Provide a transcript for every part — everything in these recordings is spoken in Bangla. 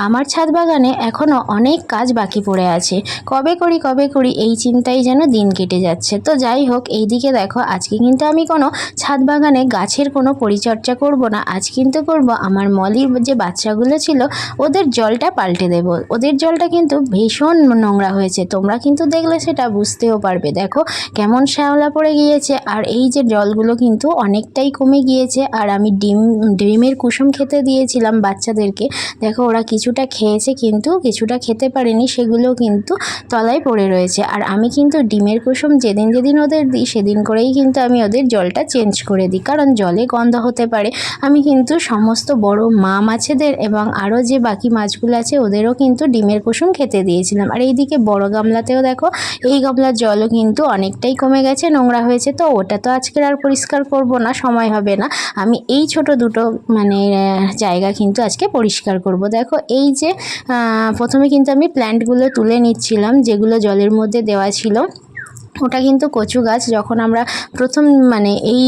আমার ছাদ বাগানে এখনও অনেক কাজ বাকি পড়ে আছে। কবে করি এই চিন্তায় যেন দিন কেটে যাচ্ছে। তো যাই হোক, এইদিকে দেখো, আজকে কিন্তু আমি কোনো ছাদ বাগানে গাছের কোনো পরিচর্যা করব না। আজ কিন্তু করব আমার মলির যে বাচ্চাগুলো ছিল ওদের জলটা পাল্টে দেব। ওদের জলটা কিন্তু ভীষণ নোংরা হয়েছে, তোমরা কিন্তু দেখলে সেটা বুঝতেও পারবে। দেখো কেমন শ্যাওলা পড়ে গিয়েছে, আর এই যে জলগুলো কিন্তু অনেকটাই কমে গিয়েছে। আর আমি ডিমের কুসুম খেতে দিয়েছিলাম বাচ্চাদেরকে, দেখো ওরা কিছুটা খেয়েছে কিন্তু কিছুটা খেতে পারেনি, সেগুলো কিন্তু তলায় পড়ে রয়েছে। আর আমি কিন্তু ডিমের কুসুম যেদিন যেদিন ওদের দিই সেদিন করেই কিন্তু আমি ওদের জলটা চেঞ্জ করে দিই, কারণ জলে গন্ধ হতে পারে। আমি কিন্তু সমস্ত বড় মা মাছেদের এবং আরও যে বাকি মাছগুলো আছে ওদেরও কিন্তু ডিমের কুসুম খেতে দিয়েছিলাম। আর এইদিকে বড় গামলাতেও দেখো, এই গামলার জলও কিন্তু অনেকটাই কমে গেছে, নোংরা হয়েছে। তো ওটা তো আজকের আর পরিষ্কার করব না, সময় হবে না। আমি এই ছোট দুটো জায়গা কিন্তু আজকে পরিষ্কার করব। দেখো এই যে প্রথমে কিন্তু আমি প্ল্যান্টগুলো তুলে নিচ্ছিলাম যেগুলো জলের মধ্যে দেওয়া ছিল। ওটা কিন্তু কচু গাছ। যখন আমরা প্রথম এই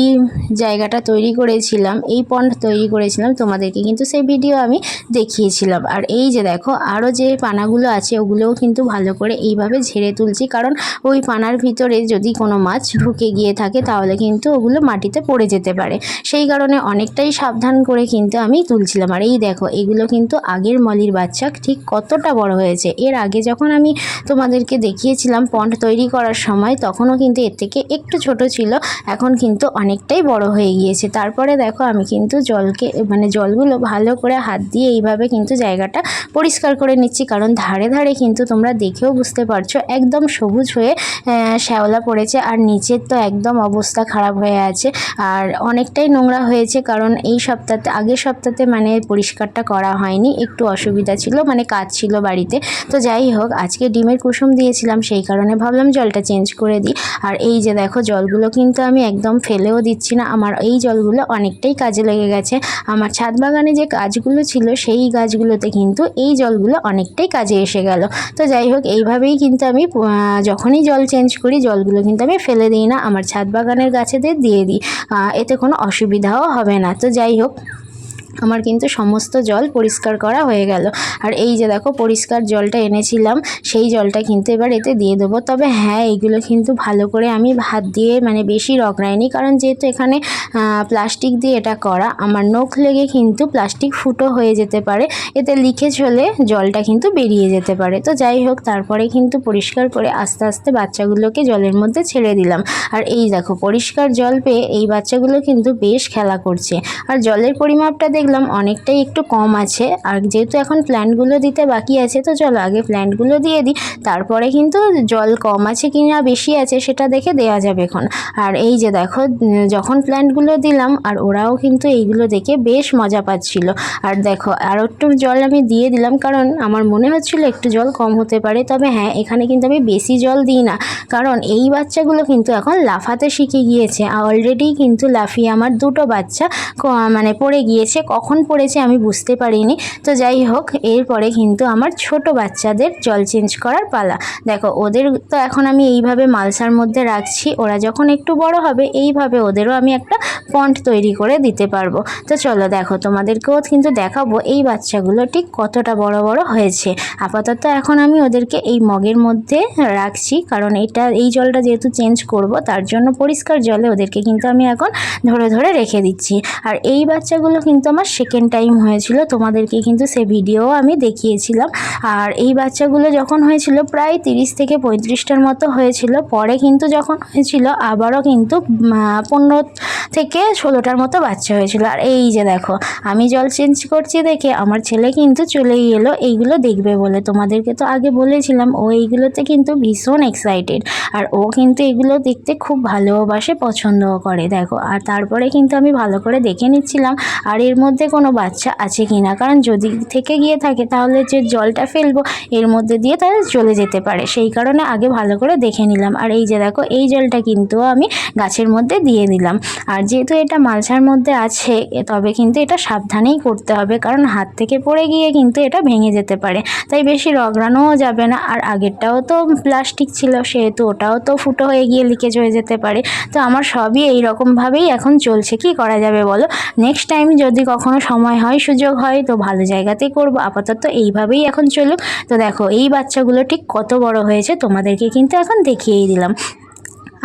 জায়গাটা তৈরি করেছিলাম, এই পন্ড তৈরি করেছিলাম, তোমাদেরকে কিন্তু সেই ভিডিও আমি দেখিয়েছিলাম। আর এই যে দেখো, আরও যে পানাগুলো আছে ওগুলোও কিন্তু ভালো করে এইভাবে ঝেড়ে তুলছি, কারণ ওই পানার ভিতরে যদি কোনো মাছ ঢুকে গিয়ে থাকে তাহলে কিন্তু ওগুলো মাটিতে পড়ে যেতে পারে। সেই কারণে অনেকটাই সাবধান করে কিন্তু আমি তুলছিলাম। আর এই দেখো, এগুলো কিন্তু আগের মলির বাচ্চা, ঠিক কতটা বড় হয়েছে। এর আগে যখন আমি তোমাদেরকে দেখিয়েছিলাম পন্ড তৈরি করার সময়, তখনও কিন্তু এর থেকে একটু ছোট ছিল, এখন কিন্তু অনেকটাই বড় হয়ে গিয়েছে। তারপরে দেখো, আমি কিন্তু জলগুলো ভালো করে হাত দিয়ে এইভাবে কিন্তু জায়গাটা পরিষ্কার করে নিচ্ছি, কারণ ধারে ধারে কিন্তু তোমরা দেখেও বুঝতে পারছো একদম সবুজ হয়ে শ্যাওলা পড়েছে। আর নিচের তো একদম অবস্থা খারাপ হয়ে আছে, আর অনেকটাই নোংরা হয়েছে, কারণ এই সপ্তাহে, আগের সপ্তাহে পরিষ্কারটা করা হয়নি, একটু অসুবিধা ছিল, কাজ ছিল বাড়িতে। তো যাই হোক, আজকে ডিমের কুসুম দিয়েছিলাম, সেই কারণে ভাবলাম জলটা চেঞ্জ করে দিই। আর এই যে দেখো, জলগুলো কিন্তু আমি একদম ফেলেও দিচ্ছি না, আমার এই জলগুলো অনেকটাই কাজে লেগে গেছে। আমার ছাদ বাগানে যে গাছগুলো ছিল সেই গাছগুলোতে কিন্তু এই জলগুলো অনেকটাই কাজে এসে গেল। তো যাই হোক, এইভাবেই কিন্তু আমি যখনই জল চেঞ্জ করি জলগুলো কিন্তু আমি ফেলে দিই না, আমার ছাদ বাগানের গাছেদের দিয়ে দিই, এতে কোনো অসুবিধাও হবে না। তো যাই হোক, আমার কিন্তু সমস্ত জল পরিষ্কার করা হয়ে গেল। আর এই যে দেখো, পরিষ্কার জলটা এনেছিলাম, সেই জলটা কিন্তু এবার এতে দিয়ে দেবো। তবে হ্যাঁ, এইগুলো কিন্তু ভালো করে আমি হাত দিয়ে বেশি রগড়াইনি, কারণ যেহেতু এখানে প্লাস্টিক দিয়ে এটা করা, আমার নখ লেগে কিন্তু প্লাস্টিক ফুটো হয়ে যেতে পারে, এতে লিকেজ হলে জলটা কিন্তু বেরিয়ে যেতে পারে। তো যাই হোক, তারপরে কিন্তু পরিষ্কার করে আস্তে আস্তে বাচ্চাগুলোকে জলের মধ্যে ছেড়ে দিলাম। আর এই দেখো, পরিষ্কার জল পেয়ে এই বাচ্চাগুলো কিন্তু বেশ খেলা করছে। আর জলের পরিমাপটা দেখলাম অনেকটাই একটু কম আছে, আর যেহেতু এখন প্ল্যান্টগুলো দিতে বাকি আছে, তো চলো আগে প্ল্যান্টগুলো দিয়ে দিই, তারপরে কিন্তু জল কম আছে কি না বেশি আছে সেটা দেখে দেওয়া যাবে এখন। আর এই যে দেখো, যখন প্ল্যান্টগুলো দিলাম আর ওরাও কিন্তু এইগুলো দেখে বেশ মজা পাচ্ছিল। আর দেখো, আরও একটু জল আমি দিয়ে দিলাম, কারণ আমার মনে হচ্ছিল একটু জল কম হতে পারে। তবে হ্যাঁ, এখানে কিন্তু আমি বেশি জল দিই না, কারণ এই বাচ্চাগুলো কিন্তু এখন লাফাতে শিখে গিয়েছে। অলরেডি কিন্তু লাফিয়ে আমার দুটো বাচ্চা পড়ে গিয়েছে, কখন পড়েছে আমি বুঝতে পারিনি। তো যাই হোক, এরপরে কিন্তু আমার ছোট বাচ্চাদের জল চেঞ্জ করার পালা। দেখো, ওদের তো এখন আমি এইভাবে মালসার মধ্যে রাখছি, ওরা যখন একটু বড় হবে এইভাবে ওদেরও আমি একটা পন্ড তৈরি করে দিতে পারবো। তো চলো দেখো, তোমাদেরকেও কিন্তু দেখাবো এই বাচ্চাগুলো ঠিক কতটা বড় বড় হয়েছে। আপাতত এখন আমি ওদেরকে এই মগের মধ্যে রাখছি, কারণ এই জলটা যেহেতু চেঞ্জ করব, তার জন্য পরিষ্কার জলে ওদেরকে কিন্তু আমি এখন ধরে ধরে রেখে দিচ্ছি। আর এই বাচ্চাগুলো কিন্তু আমার সেকেন্ড টাইম হয়েছিল, তোমাদেরকে কিন্তু সে ভিডিও আমি দেখিয়েছিলাম। আর এই বাচ্চাগুলো যখন হয়েছিল প্রায় 30 থেকে 35টার মতো হয়েছিল, পরে কিন্তু যখন হয়েছিল আবারও কিন্তু 15 থেকে 16টার মতো বাচ্চা হয়েছিল। আর এই যে দেখো, আমি জল চেঞ্জ করছি দেখে আমার ছেলে কিন্তু চলেই এলো এইগুলো দেখবে বলে। তোমাদেরকে তো আগে বলেছিলাম, ও এইগুলোতে কিন্তু ভীষণ এক্সাইটেড, আর ও কিন্তু এগুলো দেখতে খুব ভালোবাসে, পছন্দও করে। দেখো, আর তারপরে কিন্তু আমি ভালো করে দেখে নিচ্ছিলাম আর এর মধ্যে কোনো বাচ্চা আছে কি না, কারণ যদি থেকে গিয়ে থাকে তাহলে যে জলটা ফেলবো এর মধ্যে দিয়ে তাহলে চলে যেতে পারে, সেই কারণে আগে ভালো করে দেখে নিলাম। আর এই যে দেখো, এই জলটা কিন্তু আমি গাছের মধ্যে দিয়ে দিলাম। আর যেহেতু এটা মালসার মধ্যে আছে, তবে কিন্তু এটা সাবধানেই করতে হবে, কারণ হাত থেকে পড়ে গিয়ে কিন্তু এটা ভেঙে যেতে পারে, তাই বেশি রগড়ানোও যাবে না। আর আগেরটাও তো প্লাস্টিক ছিল, সেহেতু ওটাও তো ফুটো হয়ে গিয়ে লিকেজ হয়ে যেতে পারে। তো আমার সবই এই রকমভাবেই এখন চলছে, কি করা যাবে বলো। নেক্সট টাইম যদি কখনো কখনো সময় হয় সুযোগ হয় তো ভালো জায়গাতেই করব। আপাতত এইভাবেই এখন চলুক। তো দেখো এই বাচ্চাগুলো ঠিক কত বড় হয়েছে তোমাদেরকে কিন্তু এখন দেখিয়েই দিলাম।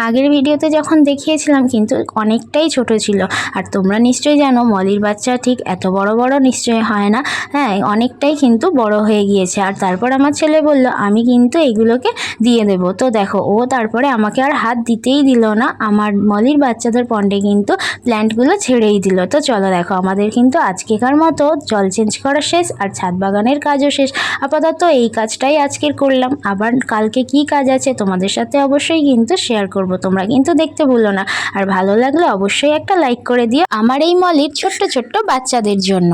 আগের ভিডিওতে যখন দেখিয়েছিলাম কিন্তু অনেকটাই ছোট ছিল। আর তোমরা নিশ্চয়ই জানো মলির বাচ্চা ঠিক এত বড় বড় নিশ্চয়ই হয় না। হ্যাঁ, অনেকটাই কিন্তু বড় হয়ে গিয়েছে। আর তারপর আমার ছেলে বলল আমি কিন্তু এগুলোকে দিয়ে দেব। তো দেখো ও তারপরে আমাকে আর হাত দিতেই দিল না, আমার মলির বাচ্চাদের পন্ডে কিন্তু প্ল্যান্টগুলো ছেড়েই দিল। তো চলো দেখো আমাদের কিন্তু আজকেকার মতো জল চেঞ্জ করা শেষ আর ছাদ বাগানের কাজও শেষ। আপাতত এই কাজটাই আজকের করলাম। আবার কালকে কি কাজ আছে তোমাদের সাথে অবশ্যই কিন্তু শেয়ার করব, তোমরা কিন্তু দেখতে ভুলো না। আর ভালো লাগলে অবশ্যই একটা লাইক করে দিও আমার এই মলির ছোট্ট ছোট্ট বাচ্চাদের জন্য।